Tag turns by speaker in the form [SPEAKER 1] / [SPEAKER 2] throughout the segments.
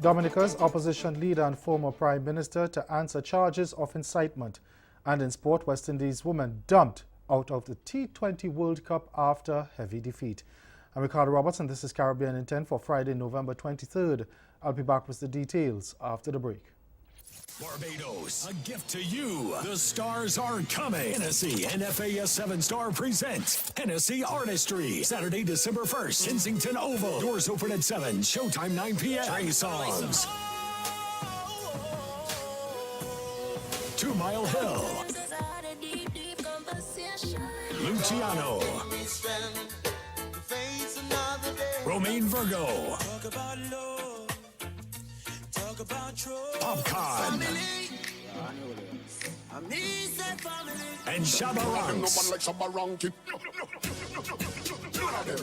[SPEAKER 1] Dominica's opposition leader and former prime minister to answer charges of incitement. And in sport, West Indies women dumped out of the T20 World Cup after heavy defeat. I'm Ricardo Roberts, and this is Caribbean in 10 for Friday, November 23rd. I'll be back with the details after the break.
[SPEAKER 2] Barbados, a gift to you. The stars are coming. Hennessy and FAS 7-Star presents Hennessy Artistry. Saturday, December 1st, Kensington Oval. Doors open at 7, showtime 9 p.m. Trey Songs. 2 Mile Hill. Luciano. Romaine Virgo. Popcorn. And Shabba Ranks.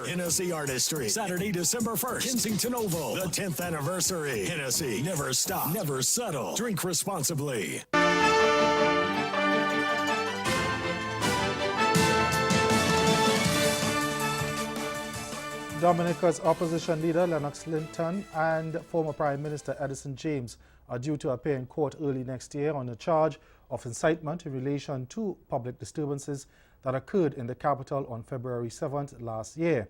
[SPEAKER 2] Hennessy Artistry. Saturday, December 1st. Kensington Oval. The 10th anniversary. Hennessy. Never stop. Never settle. Drink responsibly.
[SPEAKER 1] Dominica's opposition leader Lennox Linton and former Prime Minister Edison James are due to appear in court early next year on a charge of incitement in relation to public disturbances that occurred in the capital on February 7th last year.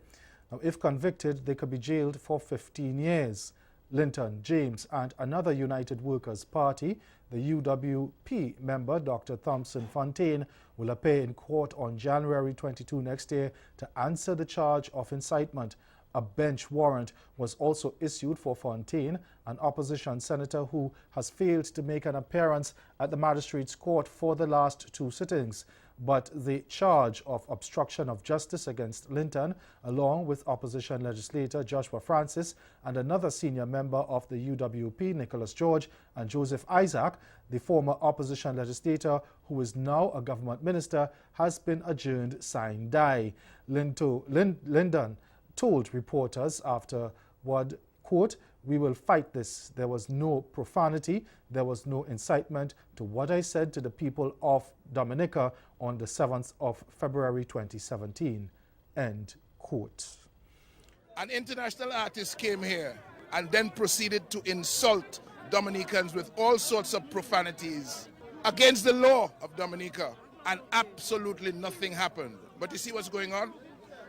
[SPEAKER 1] Now, if convicted, they could be jailed for 15 years. Linton, James, and another United Workers' Party, the UWP member Dr. Thompson Fontaine, will appear in court on January 22 next year to answer the charge of incitement. A bench warrant was also issued for Fontaine, an opposition senator who has failed to make an appearance at the magistrates' court for the last 2 sittings. But the charge of obstruction of justice against Linton, along with opposition legislator Joshua Francis and another senior member of the UWP, Nicholas George, and Joseph Isaac, the former opposition legislator who is now a government minister, has been adjourned sine die. Linton told reporters afterward, quote, "We will fight this. There was no profanity. There was no incitement to what I said to the people of Dominica on the 7th of February 2017. End quote.
[SPEAKER 3] An international artist came here and then proceeded to insult Dominicans with all sorts of profanities against the law of Dominica, and absolutely nothing happened. But you see what's going on?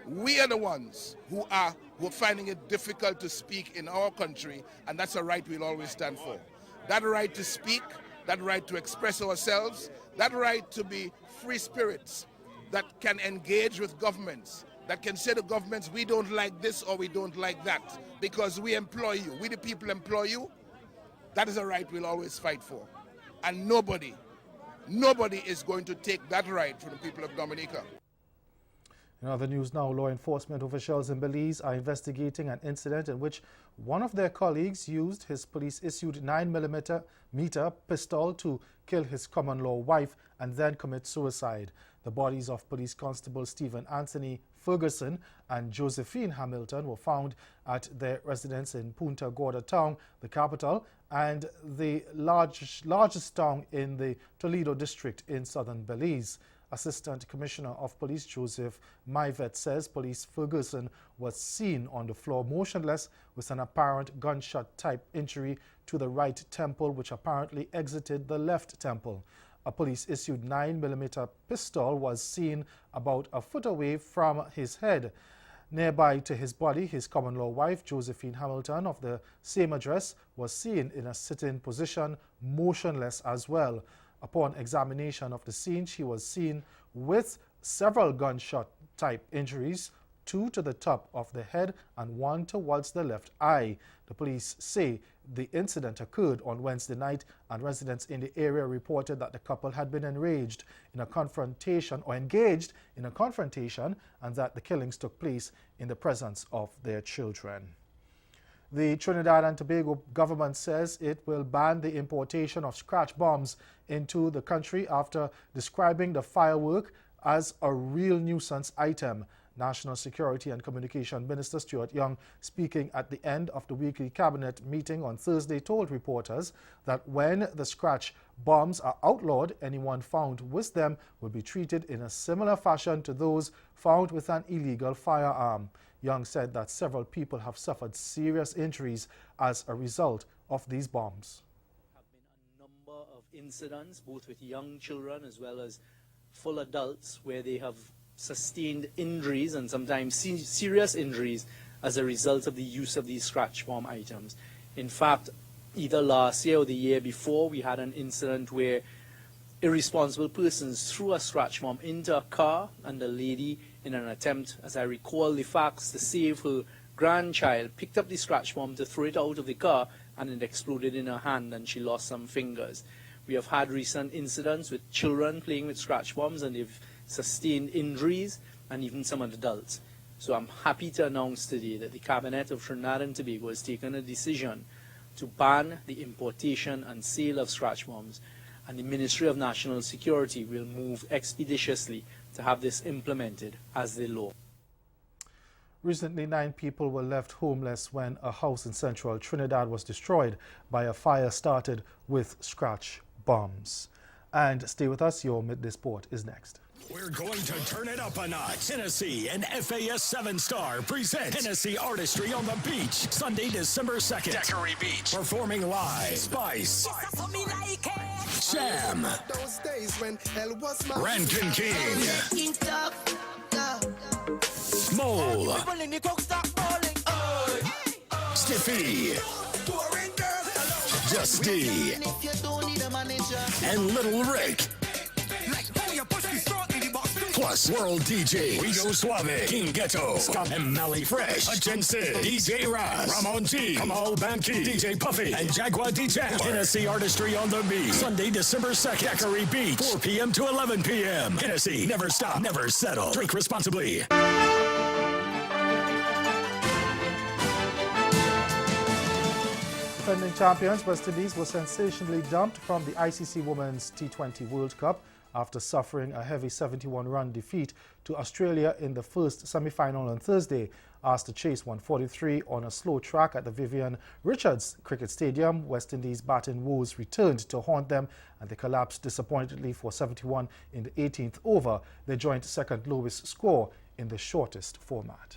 [SPEAKER 3] We are the ones who are finding it difficult to speak in our country, and that's a right we'll always stand for. That right to speak, that right to express ourselves, that right to be free spirits that can engage with governments, that can say to governments, we don't like this or we don't like that, because we employ you, we the people employ you. That is a right we'll always fight for. And nobody is going to take that right from the people of Dominica.
[SPEAKER 1] In other news now, law enforcement officials in Belize are investigating an incident in which one of their colleagues used his police-issued 9mm pistol to kill his common-law wife and then commit suicide. The bodies of Police Constable Stephen Anthony Ferguson and Josephine Hamilton were found at their residence in Punta Gorda town, the capital, and the largest town in the Toledo district in southern Belize. Assistant Commissioner of Police Joseph Myvet says Police Ferguson was seen on the floor motionless with an apparent gunshot-type injury to the right temple, which apparently exited the left temple. A police-issued 9mm pistol was seen about a foot away from his head. Nearby to his body, his common-law wife, Josephine Hamilton, of the same address, was seen in a sitting position, motionless as well. Upon examination of the scene, she was seen with several gunshot-type injuries, 2 to the top of the head and 1 towards the left eye. The police say The incident occurred on Wednesday night, and residents in the area reported that the couple had been engaged in a confrontation, and that the killings took place in the presence of their children. The Trinidad and Tobago government says it will ban the importation of scratch bombs into the country after describing the firework as a real nuisance item. National Security and Communication Minister Stuart Young, speaking at the end of the weekly cabinet meeting on Thursday, told reporters that when the scratch bombs are outlawed, anyone found with them will be treated in a similar fashion to those found with an illegal firearm. Young said that several people have suffered serious injuries as a result of these bombs.
[SPEAKER 4] There have been a number of incidents, both with young children as well as full adults, where they have sustained injuries and sometimes serious injuries as a result of the use of these scratch bomb items. In fact, either last year or the year before, we had an incident where irresponsible persons threw a scratch bomb into a car, and the lady, in an attempt, as I recall the facts, to save her grandchild, picked up the scratch bomb to throw it out of the car, and it exploded in her hand and she lost some fingers. We have had recent incidents with children playing with scratch bombs, and they've sustained injuries, and even some adults. So I'm happy to announce today that the Cabinet of Trinidad and Tobago has taken a decision to ban the importation and sale of scratch bombs, and the Ministry of National Security will move expeditiously to have this implemented as the law.
[SPEAKER 1] Recently, 9 people were left homeless when a house in central Trinidad was destroyed by a fire started with scratch bombs. And stay with us, your Midday Sport is next.
[SPEAKER 2] We're going to turn it up a notch. Hennessy and FAS 7-Star present Hennessy Artistry on the Beach, Sunday, December 2nd. Daiquiri Beach. Performing live, Spice, Sham, Rankin King, Mole, Stiffy, Justy, and Little Rick. Plus World DJ, Rigo Suave, King Ghetto, Scott and Mally Fresh, Jensen, DJ Raz, Ramon G, Kamal Banki, DJ Puffy, and Jaguar DJ. Hennessy Artistry on the Beach, Sunday, December 2nd, Daiquiri Beach, 4 p.m. to 11 p.m. Hennessy, never stop, never settle. Drink responsibly.
[SPEAKER 1] Defending champions West Indies were sensationally dumped from the ICC Women's T20 World Cup after suffering a heavy 71-run defeat to Australia in the first semi-final on Thursday. Asked to chase 143 on a slow track at the Vivian Richards Cricket Stadium, West Indies' batting woes returned to haunt them, and they collapsed disappointedly for 71 in the 18th over, their joint second lowest score in the shortest format.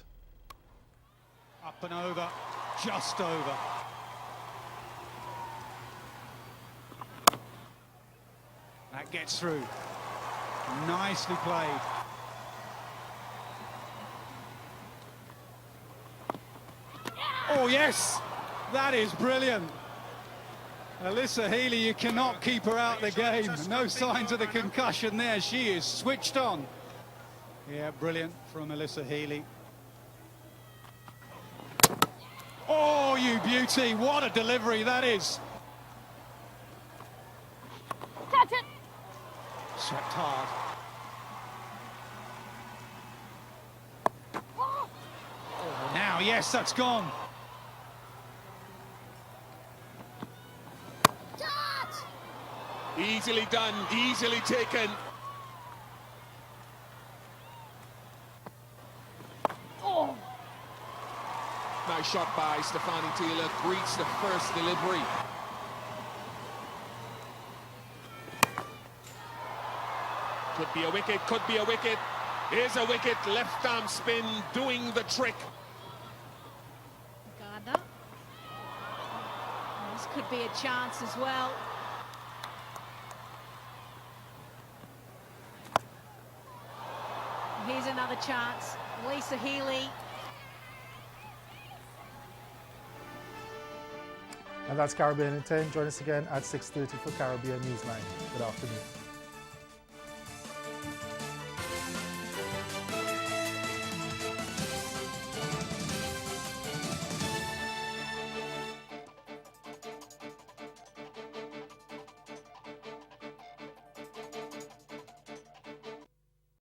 [SPEAKER 5] Up and over, just over. That gets through. Nicely played. Oh yes, that is brilliant. Alyssa Healy, you cannot keep her out of the game. No signs of the concussion there. She is switched on. Yeah, brilliant from Alyssa Healy. Oh, you beauty. What a delivery that is.
[SPEAKER 6] Touch it.
[SPEAKER 5] Swept hard. Oh, now, yes, that's gone.
[SPEAKER 6] Touch.
[SPEAKER 7] Easily done, easily taken.
[SPEAKER 6] Oh.
[SPEAKER 7] Nice shot by Stefani Taylor, greets the first delivery. Could be a wicket, could be a wicket. Here's a wicket, left arm spin, doing the trick.
[SPEAKER 6] Gardner. This could be a chance as well. Here's another chance. Lisa Healy.
[SPEAKER 1] And that's Caribbean in 10. Join us again at 6:30 for Caribbean Newsline. Good afternoon.